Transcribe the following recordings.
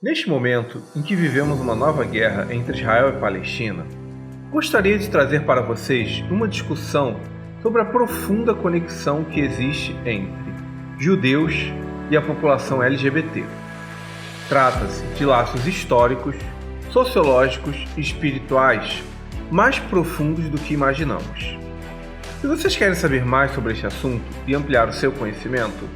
Neste momento em que vivemos uma nova guerra entre Israel e Palestina, gostaria de trazer para vocês uma discussão sobre a profunda conexão que existe entre judeus e a população LGBT. Trata-se de laços históricos, sociológicos e espirituais mais profundos do que imaginamos. Se vocês querem saber mais sobre este assunto e ampliar o seu conhecimento,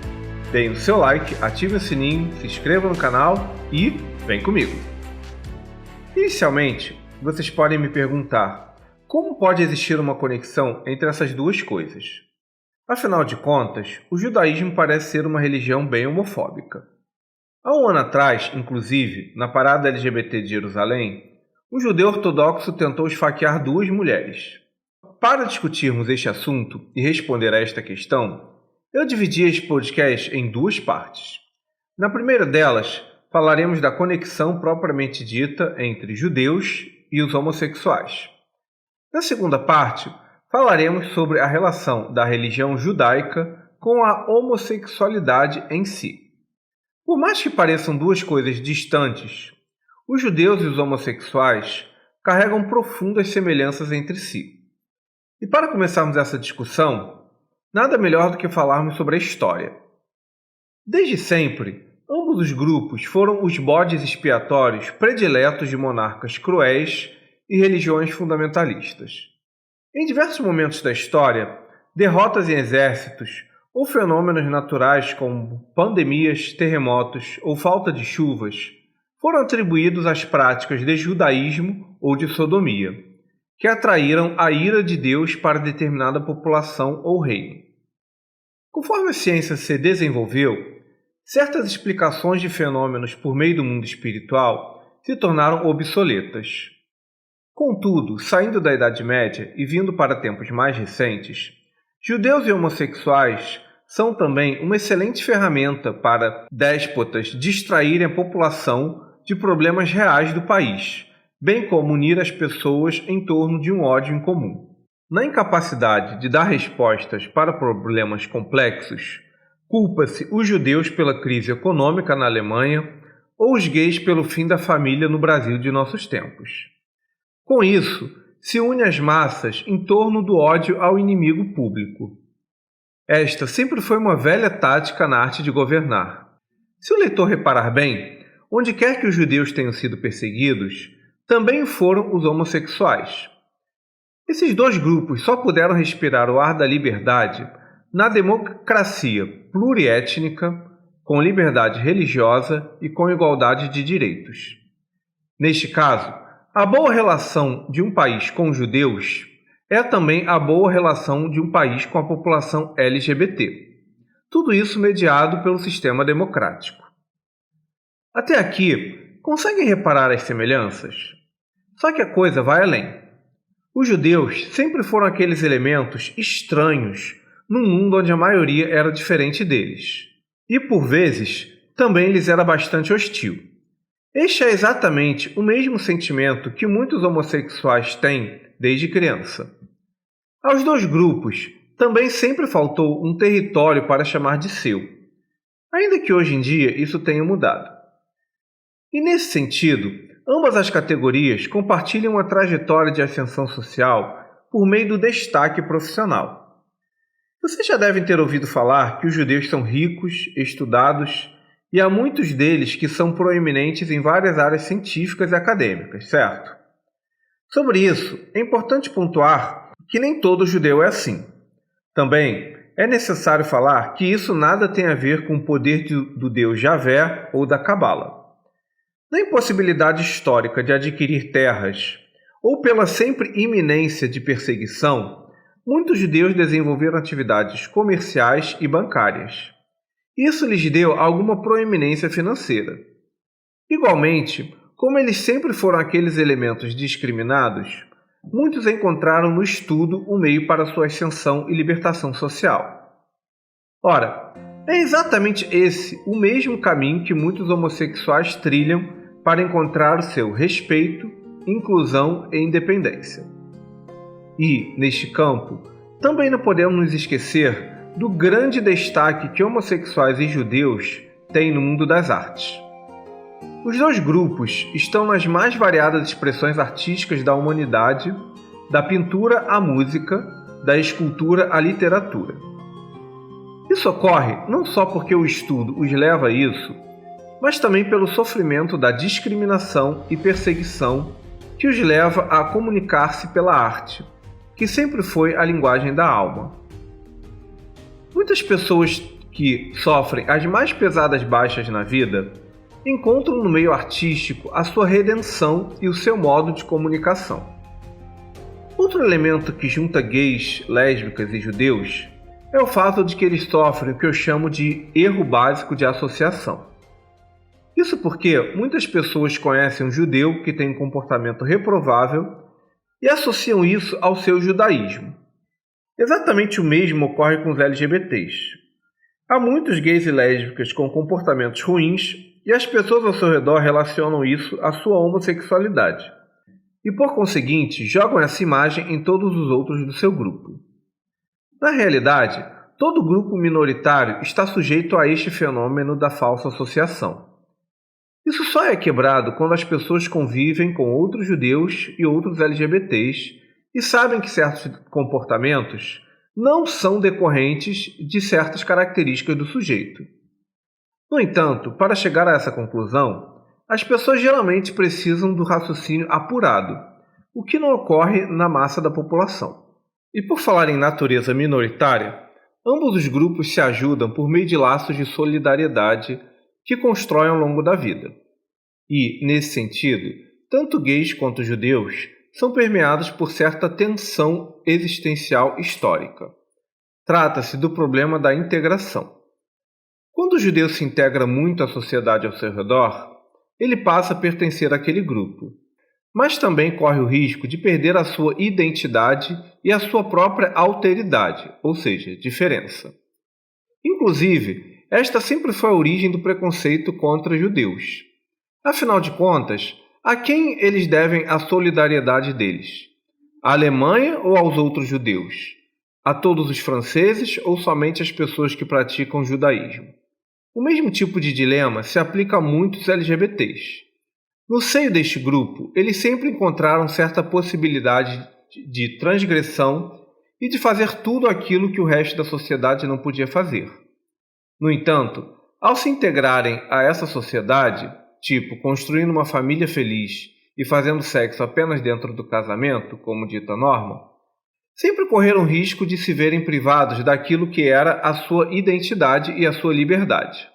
deem o seu like, ative o sininho, se inscreva no canal e vem comigo! Inicialmente, vocês podem me perguntar como pode existir uma conexão entre essas duas coisas. Afinal de contas, o judaísmo parece ser uma religião bem homofóbica. Há um ano atrás, inclusive, na parada LGBT de Jerusalém, um judeu ortodoxo tentou esfaquear duas mulheres. Para discutirmos este assunto e responder a esta questão, eu dividi este podcast em duas partes. Na primeira delas, falaremos da conexão propriamente dita entre judeus e os homossexuais. Na segunda parte, falaremos sobre a relação da religião judaica com a homossexualidade em si. Por mais que pareçam duas coisas distantes, os judeus e os homossexuais carregam profundas semelhanças entre si. E para começarmos essa discussão, nada melhor do que falarmos sobre a história. Desde sempre, ambos os grupos foram os bodes expiatórios prediletos de monarcas cruéis e religiões fundamentalistas. Em diversos momentos da história, derrotas em exércitos ou fenômenos naturais como pandemias, terremotos ou falta de chuvas foram atribuídos às práticas de judaísmo ou de sodomia, que atraíram a ira de Deus para determinada população ou reino. Conforme a ciência se desenvolveu, certas explicações de fenômenos por meio do mundo espiritual se tornaram obsoletas. Contudo, saindo da Idade Média e vindo para tempos mais recentes, judeus e homossexuais são também uma excelente ferramenta para déspotas distraírem a população de problemas reais do país, bem como unir as pessoas em torno de um ódio em comum. Na incapacidade de dar respostas para problemas complexos, culpa-se os judeus pela crise econômica na Alemanha ou os gays pelo fim da família no Brasil de nossos tempos. Com isso, se une as massas em torno do ódio ao inimigo público. Esta sempre foi uma velha tática na arte de governar. Se o leitor reparar bem, onde quer que os judeus tenham sido perseguidos, também foram os homossexuais. Esses dois grupos só puderam respirar o ar da liberdade na democracia pluriétnica, com liberdade religiosa e com igualdade de direitos. Neste caso, a boa relação de um país com os judeus é também a boa relação de um país com a população LGBT. Tudo isso mediado pelo sistema democrático. Até aqui, conseguem reparar as semelhanças? Só que a coisa vai além. Os judeus sempre foram aqueles elementos estranhos num mundo onde a maioria era diferente deles. E, por vezes, também lhes era bastante hostil. Este é exatamente o mesmo sentimento que muitos homossexuais têm desde criança. Aos dois grupos também sempre faltou um território para chamar de seu, ainda que hoje em dia isso tenha mudado. E nesse sentido, ambas as categorias compartilham uma trajetória de ascensão social por meio do destaque profissional. Vocês já devem ter ouvido falar que os judeus são ricos, estudados, e há muitos deles que são proeminentes em várias áreas científicas e acadêmicas, certo? Sobre isso, é importante pontuar que nem todo judeu é assim. Também é necessário falar que isso nada tem a ver com o poder do Deus Javé ou da Cabala. Na impossibilidade histórica de adquirir terras ou pela sempre iminência de perseguição, muitos judeus desenvolveram atividades comerciais e bancárias. Isso lhes deu alguma proeminência financeira. Igualmente, como eles sempre foram aqueles elementos discriminados, muitos encontraram no estudo um meio para sua ascensão e libertação social. Ora, é exatamente esse o mesmo caminho que muitos homossexuais trilham para encontrar o seu respeito, inclusão e independência. E, neste campo, também não podemos nos esquecer do grande destaque que homossexuais e judeus têm no mundo das artes. Os dois grupos estão nas mais variadas expressões artísticas da humanidade, da pintura à música, da escultura à literatura. Isso ocorre não só porque o estudo os leva a isso, mas também pelo sofrimento da discriminação e perseguição que os leva a comunicar-se pela arte, que sempre foi a linguagem da alma. Muitas pessoas que sofrem as mais pesadas baixas na vida encontram no meio artístico a sua redenção e o seu modo de comunicação. Outro elemento que junta gays, lésbicas e judeus é o fato de que eles sofrem o que eu chamo de erro básico de associação. Isso porque muitas pessoas conhecem um judeu que tem um comportamento reprovável e associam isso ao seu judaísmo. Exatamente o mesmo ocorre com os LGBTs. Há muitos gays e lésbicas com comportamentos ruins e as pessoas ao seu redor relacionam isso à sua homossexualidade e, por conseguinte, jogam essa imagem em todos os outros do seu grupo. Na realidade, todo grupo minoritário está sujeito a este fenômeno da falsa associação. Isso só é quebrado quando as pessoas convivem com outros judeus e outros LGBTs e sabem que certos comportamentos não são decorrentes de certas características do sujeito. No entanto, para chegar a essa conclusão, as pessoas geralmente precisam do raciocínio apurado, o que não ocorre na massa da população. E por falar em natureza minoritária, ambos os grupos se ajudam por meio de laços de solidariedade que constroem ao longo da vida. E, nesse sentido, tanto gays quanto judeus são permeados por certa tensão existencial histórica. Trata-se do problema da integração. Quando o judeu se integra muito à sociedade ao seu redor, ele passa a pertencer àquele grupo, mas também corre o risco de perder a sua identidade e a sua própria alteridade, ou seja, diferença. Inclusive, esta sempre foi a origem do preconceito contra judeus. Afinal de contas, a quem eles devem a solidariedade deles? À Alemanha ou aos outros judeus? A todos os franceses ou somente às pessoas que praticam o judaísmo? O mesmo tipo de dilema se aplica a muitos LGBTs. No seio deste grupo, eles sempre encontraram certa possibilidade de transgressão e de fazer tudo aquilo que o resto da sociedade não podia fazer. No entanto, ao se integrarem a essa sociedade, tipo construindo uma família feliz e fazendo sexo apenas dentro do casamento, como dita a norma, sempre correram risco de se verem privados daquilo que era a sua identidade e a sua liberdade.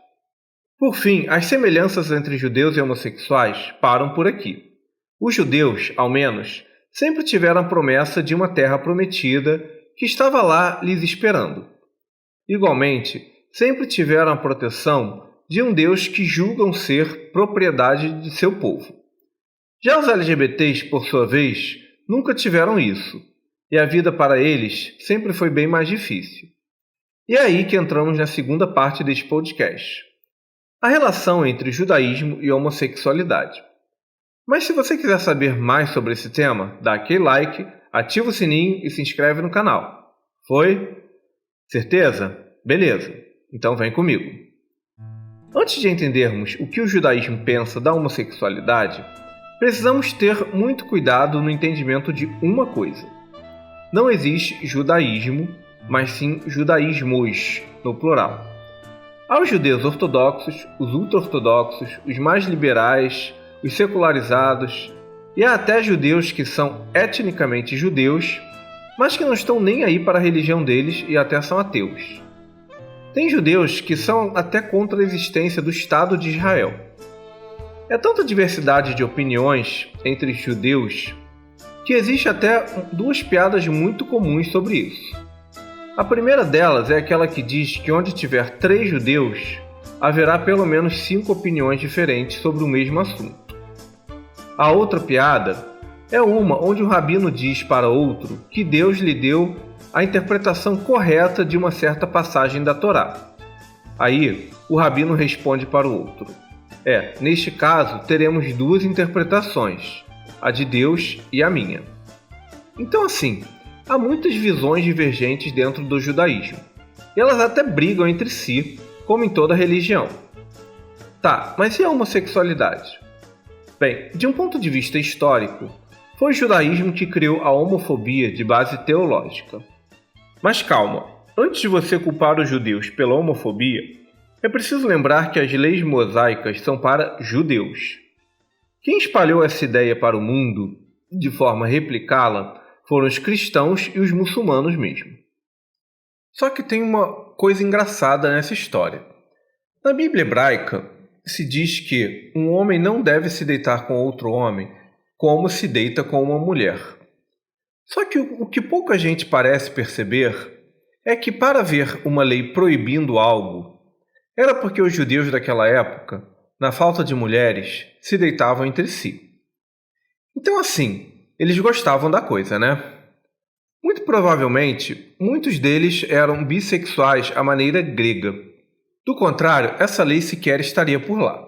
Por fim, as semelhanças entre judeus e homossexuais param por aqui. Os judeus, ao menos, sempre tiveram a promessa de uma terra prometida que estava lá lhes esperando. Igualmente, sempre tiveram a proteção de um Deus que julgam ser propriedade de seu povo. Já os LGBTs, por sua vez, nunca tiveram isso, e a vida para eles sempre foi bem mais difícil. E é aí que entramos na segunda parte deste podcast. A relação entre judaísmo e homossexualidade. Mas se você quiser saber mais sobre esse tema, dá aquele like, ativa o sininho e se inscreve no canal. Foi? Certeza? Beleza, então vem comigo. Antes de entendermos o que o judaísmo pensa da homossexualidade, precisamos ter muito cuidado no entendimento de uma coisa. Não existe judaísmo, mas sim judaísmos, no plural. Há os judeus ortodoxos, os ultra-ortodoxos, os mais liberais, os secularizados, e há até judeus que são etnicamente judeus, mas que não estão nem aí para a religião deles e até são ateus. Tem judeus que são até contra a existência do Estado de Israel. É tanta diversidade de opiniões entre judeus que existe até duas piadas muito comuns sobre isso. A primeira delas é aquela que diz que onde tiver 3 judeus, haverá pelo menos 5 opiniões diferentes sobre o mesmo assunto. A outra piada é uma onde o rabino diz para outro que Deus lhe deu a interpretação correta de uma certa passagem da Torá. Aí, o rabino responde para o outro: neste caso, teremos 2 interpretações, a de Deus e a minha. Então, assim, há muitas visões divergentes dentro do judaísmo. E elas até brigam entre si, como em toda religião. Tá, mas e a homossexualidade? Bem, de um ponto de vista histórico, foi o judaísmo que criou a homofobia de base teológica. Mas calma, antes de você culpar os judeus pela homofobia, é preciso lembrar que as leis mosaicas são para judeus. Quem espalhou essa ideia para o mundo, de forma a replicá-la, foram os cristãos e os muçulmanos mesmo. Só que tem uma coisa engraçada nessa história. Na Bíblia hebraica, se diz que um homem não deve se deitar com outro homem como se deita com uma mulher. Só que o que pouca gente parece perceber é que para haver uma lei proibindo algo, era porque os judeus daquela época, na falta de mulheres, se deitavam entre si. Então assim, eles gostavam da coisa, né? Muito provavelmente, muitos deles eram bissexuais à maneira grega. Do contrário, essa lei sequer estaria por lá.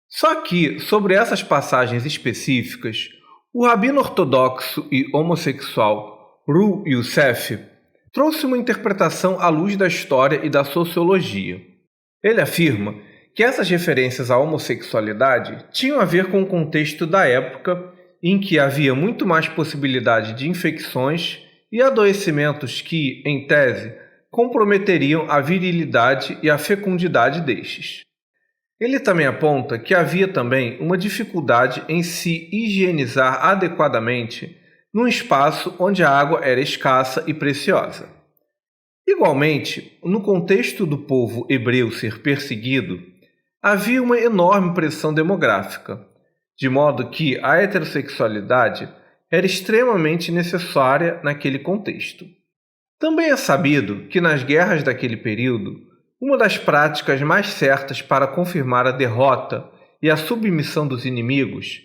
Só que, sobre essas passagens específicas, o rabino ortodoxo e homossexual Ru Youssef trouxe uma interpretação à luz da história e da sociologia. Ele afirma que essas referências à homossexualidade tinham a ver com o contexto da época em que havia muito mais possibilidade de infecções e adoecimentos que, em tese, comprometeriam a virilidade e a fecundidade destes. Ele também aponta que havia também uma dificuldade em se higienizar adequadamente num espaço onde a água era escassa e preciosa. Igualmente, no contexto do povo hebreu ser perseguido, havia uma enorme pressão demográfica, de modo que a heterossexualidade era extremamente necessária naquele contexto. Também é sabido que nas guerras daquele período, uma das práticas mais certas para confirmar a derrota e a submissão dos inimigos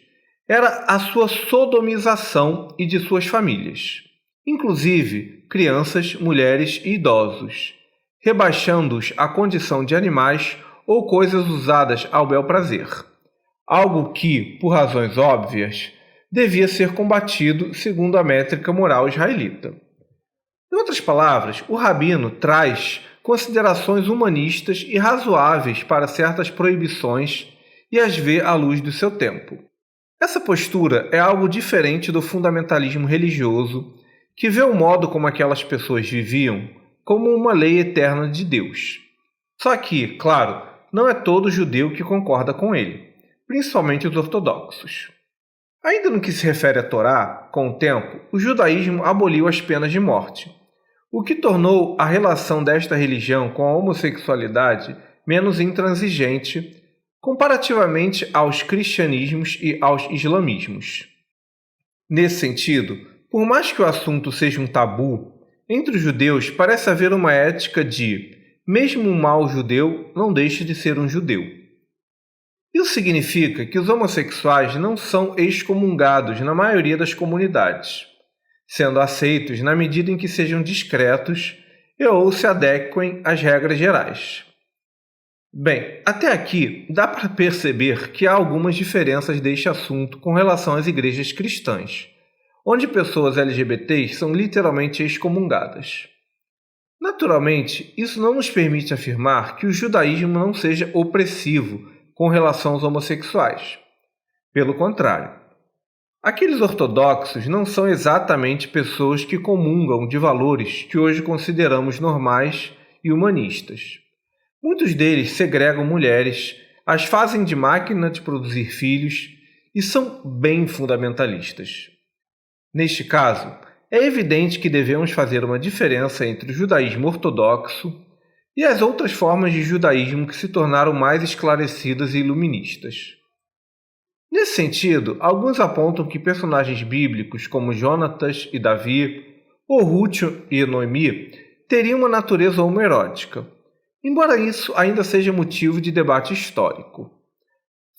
era a sua sodomização e de suas famílias, inclusive crianças, mulheres e idosos, rebaixando-os à condição de animais ou coisas usadas ao bel prazer, algo que, por razões óbvias, devia ser combatido segundo a métrica moral israelita. Em outras palavras, o rabino traz considerações humanistas e razoáveis para certas proibições e as vê à luz do seu tempo. Essa postura é algo diferente do fundamentalismo religioso, que vê o modo como aquelas pessoas viviam como uma lei eterna de Deus. Só que, claro, não é todo judeu que concorda com ele, principalmente os ortodoxos. Ainda no que se refere à Torá, com o tempo, o judaísmo aboliu as penas de morte, o que tornou a relação desta religião com a homossexualidade menos intransigente comparativamente aos cristianismos e aos islamismos. Nesse sentido, por mais que o assunto seja um tabu, entre os judeus parece haver uma ética de mesmo um mau judeu não deixe de ser um judeu. Isso significa que os homossexuais não são excomungados na maioria das comunidades, sendo aceitos na medida em que sejam discretos e ou se adequem às regras gerais. Bem, até aqui dá para perceber que há algumas diferenças deste assunto com relação às igrejas cristãs, onde pessoas LGBTs são literalmente excomungadas. Naturalmente, isso não nos permite afirmar que o judaísmo não seja opressivo com relação aos homossexuais. Pelo contrário, aqueles ortodoxos não são exatamente pessoas que comungam de valores que hoje consideramos normais e humanistas. Muitos deles segregam mulheres, as fazem de máquina de produzir filhos e são bem fundamentalistas. Neste caso, é evidente que devemos fazer uma diferença entre o judaísmo ortodoxo e as outras formas de judaísmo que se tornaram mais esclarecidas e iluministas. Nesse sentido, alguns apontam que personagens bíblicos como Jonatas e Davi, ou Ruth e Noemi, teriam uma natureza homoerótica, embora isso ainda seja motivo de debate histórico.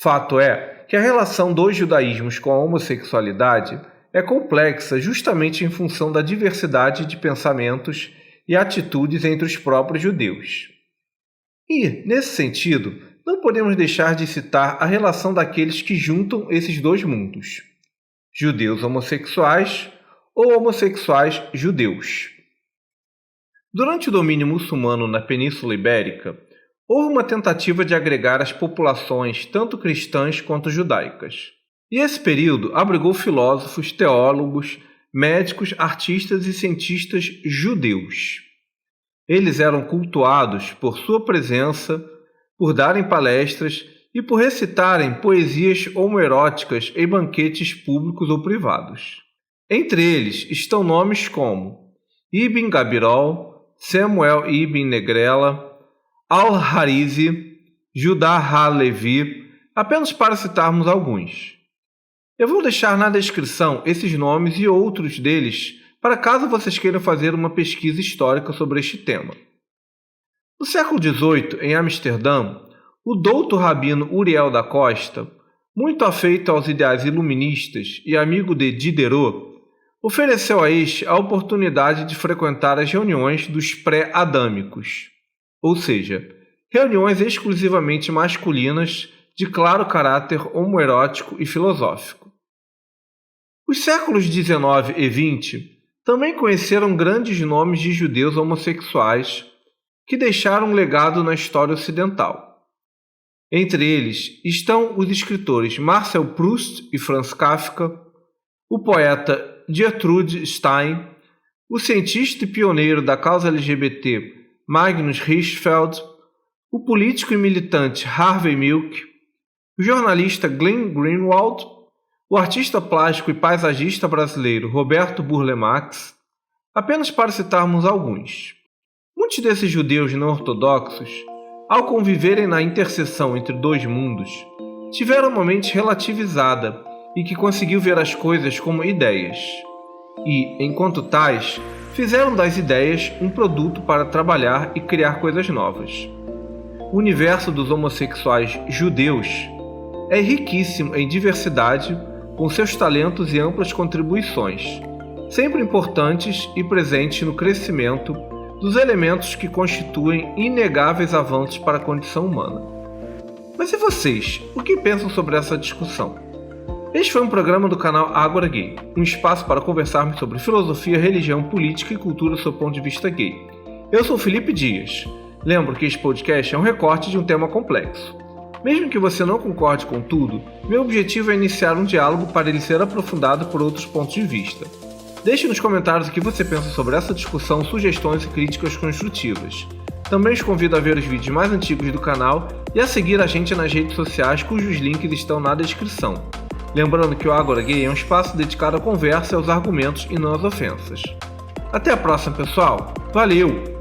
Fato é que a relação dos judaísmos com a homossexualidade é complexa justamente em função da diversidade de pensamentos e atitudes entre os próprios judeus. E, nesse sentido, não podemos deixar de citar a relação daqueles que juntam esses dois mundos, judeus homossexuais ou homossexuais judeus. Durante o domínio muçulmano na Península Ibérica, houve uma tentativa de agregar as populações tanto cristãs quanto judaicas. E esse período abrigou filósofos, teólogos, médicos, artistas e cientistas judeus. Eles eram cultuados por sua presença, por darem palestras e por recitarem poesias homoeróticas em banquetes públicos ou privados. Entre eles estão nomes como Ibn Gabirol, Samuel Ibn Negrela, Al-Harizi, Judá ha-Levi, apenas para citarmos alguns. Eu vou deixar na descrição esses nomes e outros deles para caso vocês queiram fazer uma pesquisa histórica sobre este tema. No século XVIII, em Amsterdã, o douto rabino Uriel da Costa, muito afeito aos ideais iluministas e amigo de Diderot, ofereceu a este a oportunidade de frequentar as reuniões dos pré-adâmicos, ou seja, reuniões exclusivamente masculinas de claro caráter homoerótico e filosófico. Os séculos XIX e XX também conheceram grandes nomes de judeus homossexuais que deixaram um legado na história ocidental. Entre eles estão os escritores Marcel Proust e Franz Kafka, o poeta Gertrude Stein, o cientista e pioneiro da causa LGBT Magnus Hirschfeld, o político e militante Harvey Milk, o jornalista Glenn Greenwald, o artista plástico e paisagista brasileiro Roberto Burle Marx, apenas para citarmos alguns. Muitos desses judeus não ortodoxos, ao conviverem na interseção entre dois mundos, tiveram uma mente relativizada e que conseguiu ver as coisas como ideias. E, enquanto tais, fizeram das ideias um produto para trabalhar e criar coisas novas. O universo dos homossexuais judeus é riquíssimo em diversidade, com seus talentos e amplas contribuições, sempre importantes e presentes no crescimento dos elementos que constituem inegáveis avanços para a condição humana. Mas e vocês? O que pensam sobre essa discussão? Este foi um programa do canal Agora Gay, um espaço para conversarmos sobre filosofia, religião, política e cultura sob o ponto de vista gay. Eu sou Felipe Dias. Lembro que este podcast é um recorte de um tema complexo. Mesmo que você não concorde com tudo, meu objetivo é iniciar um diálogo para ele ser aprofundado por outros pontos de vista. Deixe nos comentários o que você pensa sobre essa discussão, sugestões e críticas construtivas. Também os convido a ver os vídeos mais antigos do canal e a seguir a gente nas redes sociais cujos links estão na descrição. Lembrando que o Agora Gay é um espaço dedicado à conversa e aos argumentos e não às ofensas. Até a próxima, pessoal! Valeu!